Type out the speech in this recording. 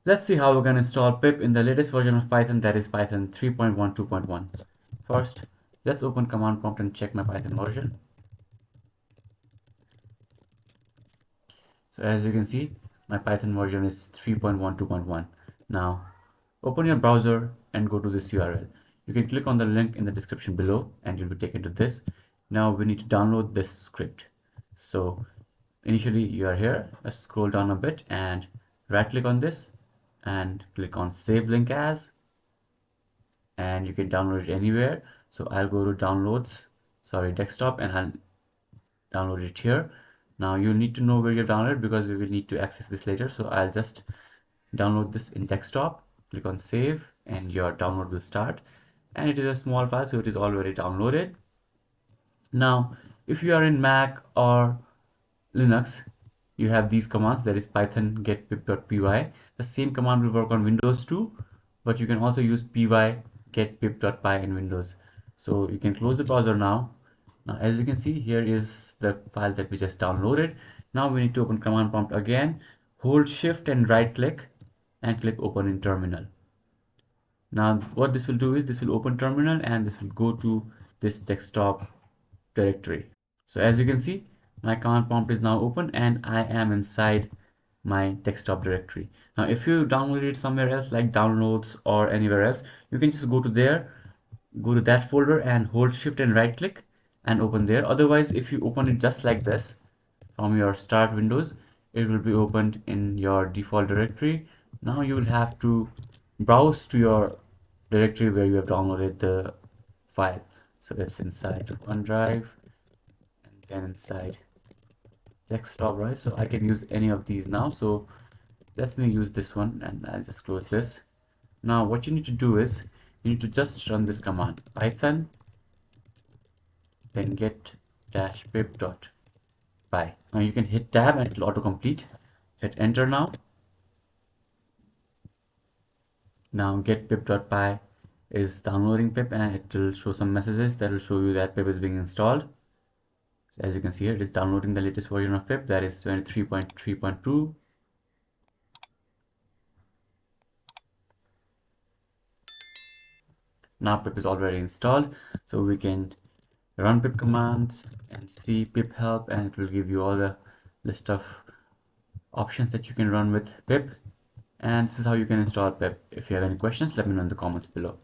Let's see how we can install pip in the latest version of Python, that is Python 3.12.1. First, let's open command prompt and check my Python version. So as you can see, my Python version is 3.12.1. Now, open your browser and go to this URL. You can click on the link in the description below and you'll be taken to this. Now we need to download this script. So initially you are here, let's scroll down a bit and right click on this and click on save link as, and you can download it anywhere. So I'll go to downloads, sorry, desktop, and I'll download it here. Now you need to know where you've downloaded because we will need to access this later. So I'll just download this in desktop, click on save, and your download will start. And it is a small file, so it is already downloaded. Now if you are in Mac or Linux, you have these commands, that is python get pip.py. The same command will work on Windows too, but you can also use py get pip.py in Windows. So you can close the browser now. Now as you can see, here is the file that we just downloaded. Now we need to open command prompt again, hold shift and right click and click open in terminal. Now what this will do is this will open terminal and this will go to this desktop directory. So as you can see, my command prompt is now open and I am inside my desktop directory. Now if you download it somewhere else like downloads or anywhere else, you can just go to there, go to that folder and hold shift and right click and open there. Otherwise, if you open it just like this from your start windows, it will be opened in your default directory. Now you will have to browse to your directory where you have downloaded the file. So it's inside OneDrive and then inside desktop, right? So I can use any of these now. So let me use this one and I'll just close this. Now what you need to do is you need to just run this command, python then get dash pip.py. Now you can hit tab and it will autocomplete. Hit enter now. Now get pip.py is downloading pip and it will show some messages that will show you that pip is being installed. So as you can see here, it is downloading the latest version of pip, that is 23.3.2. Now pip is already installed, so we can run pip commands and see pip help, and it will give you all the list of options that you can run with pip. And this is how you can install pip. If you have any questions, let me know in the comments below.